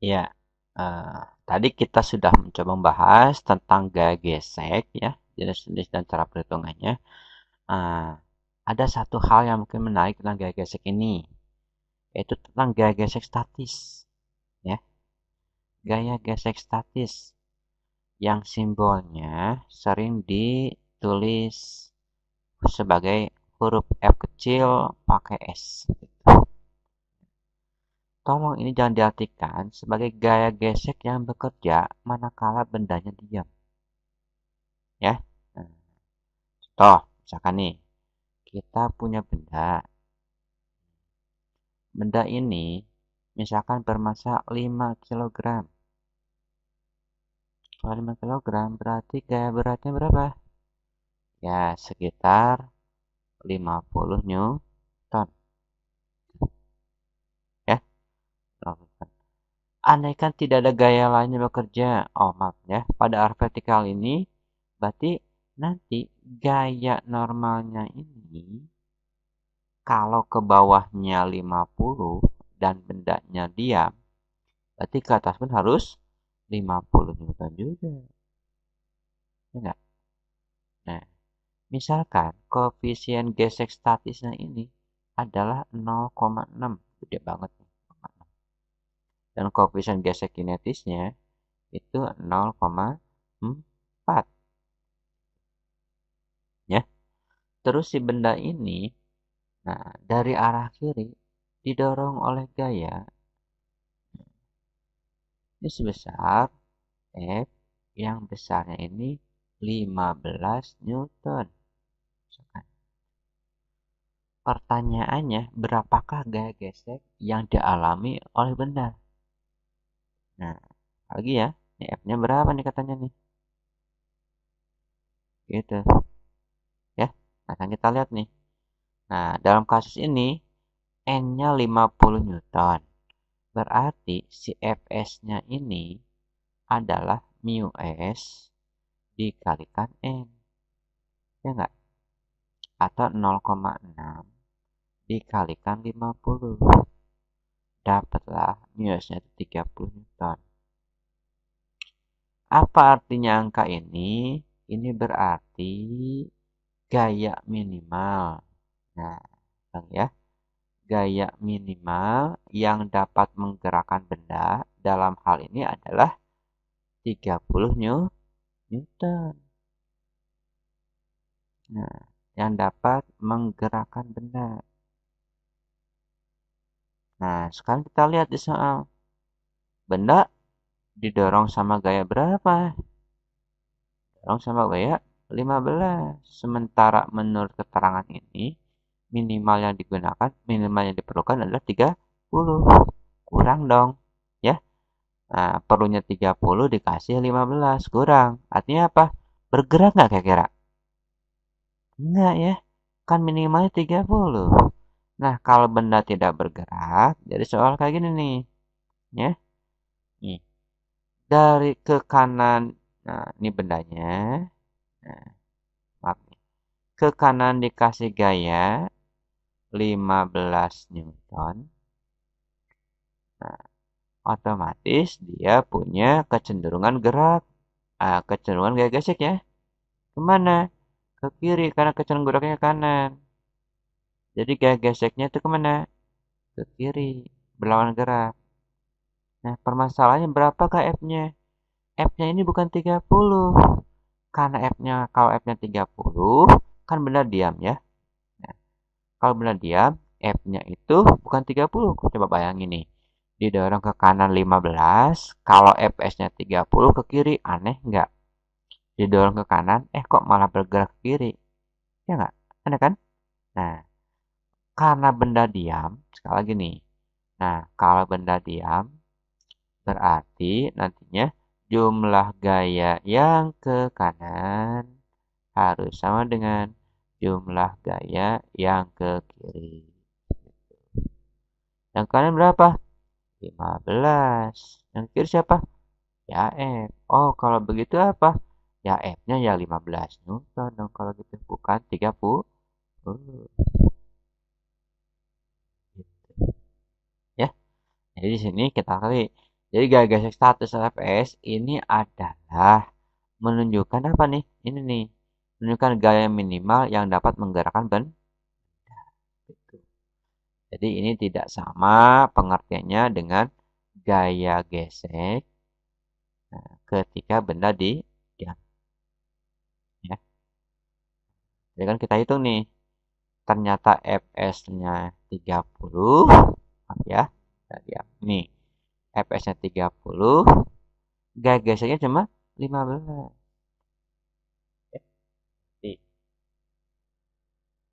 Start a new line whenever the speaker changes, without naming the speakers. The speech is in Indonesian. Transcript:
Ya, tadi kita sudah mencoba membahas tentang gaya gesek ya, jenis-jenis dan cara perhitungannya. Eh, ada satu hal yang mungkin menarik tentang gaya gesek ini, yaitu tentang gaya gesek statis. Ya, gaya gesek statis yang simbolnya sering ditulis sebagai huruf F kecil pakai S. Tolong ini jangan diartikan sebagai gaya gesek yang bekerja manakala bendanya diam. Ya, nah, contoh, misalkan nih, kita punya benda. Benda ini misalkan bermassa 5 kilogram. Kalau 5 kilogram berarti gaya beratnya berapa? Ya, sekitar 50 newton. Ya, andaikan tidak ada gaya lainnya bekerja. Oh, maaf ya. Pada arah vertikal ini, berarti nanti gaya normalnya ini, kalau ke bawahnya 50 dan bendanya diam, berarti ke atas pun harus 50 Newton juga. Ya enggak? Nah, misalkan koefisien gesek statisnya ini adalah 0,6. Gede banget nih. Dan koefisien gesek kinetisnya itu 0,4. Ya. Terus si benda ini, nah, dari arah kiri didorong oleh gaya ini sebesar F yang besarnya ini 15 Newton. Pertanyaannya, berapakah gaya gesek yang dialami oleh benda? Nah, lagi ya, ini F-nya berapa nih katanya nih? Gitu, ya. Nah, kan kita lihat nih. Nah, dalam kasus ini, N-nya 50 Newton. Berarti si Fs-nya ini adalah mu S dikalikan N. Ya enggak? Atau 0,6 dikalikan 50. Dapatlah mu S-nya 30 Newton. Apa artinya angka ini? Ini berarti gaya minimal. Nah, ya, gaya minimal yang dapat menggerakkan benda dalam hal ini adalah 30 Newton. Nah, yang dapat menggerakkan benda. Nah, sekarang kita lihat di soal. Benda didorong sama gaya berapa? Didorong sama gaya 15. Sementara menurut keterangan ini, minimal yang diperlukan adalah 30. Kurang dong. Ya. Nah, perlunya 30 dikasih 15. Kurang. Artinya apa? Bergerak nggak kira-kira? Enggak ya. Kan minimalnya 30. Nah, kalau benda tidak bergerak, jadi soal kayak gini nih. Ya. Nih. Dari ke kanan, nah ini bendanya. Nah, maaf nih. Ke kanan dikasih gaya 15 Newton. Nah, otomatis dia punya kecenderungan gerak. Kecenderungan gaya gesek ya. Kemana? Ke kiri karena kecenderungan geraknya ke kanan. Jadi gaya geseknya itu kemana? Ke kiri. Berlawan gerak. Nah, permasalahannya berapakah F-nya? F-nya ini bukan 30. Karena F-nya, kalau F-nya 30, kan benar diam ya. Nah, kalau benar diam, F-nya itu bukan 30. Coba bayangin nih. Didorong ke kanan 15, kalau Fs-nya 30 ke kiri, aneh nggak? Didorong ke kanan, kok malah bergerak ke kiri? Ya nggak? Aneh kan? Nah, karena benda diam, sekali lagi nih. Nah, kalau benda diam, berarti nantinya jumlah gaya yang ke kanan harus sama dengan jumlah gaya yang ke kiri. Yang kanan berapa? 15. Yang kiri siapa? Ya F. Oh, kalau begitu apa? Ya F-nya ya 15 Newton dong kalau gitu. Bukan 30. Gitu. Ya. Jadi di sini kita kali. Jadi gaya gesek status fps ini adalah menunjukkan apa nih? Ini nih, menunjukkan gaya minimal yang dapat menggerakkan benda. Gitu. Jadi ini tidak sama pengertiannya dengan gaya gesek ketika benda diam. Ya. Jadi kan kita hitung nih, ternyata fs-nya 30, maaf ya, diam. Nih, fs-nya 30, gaya geseknya cuma 15.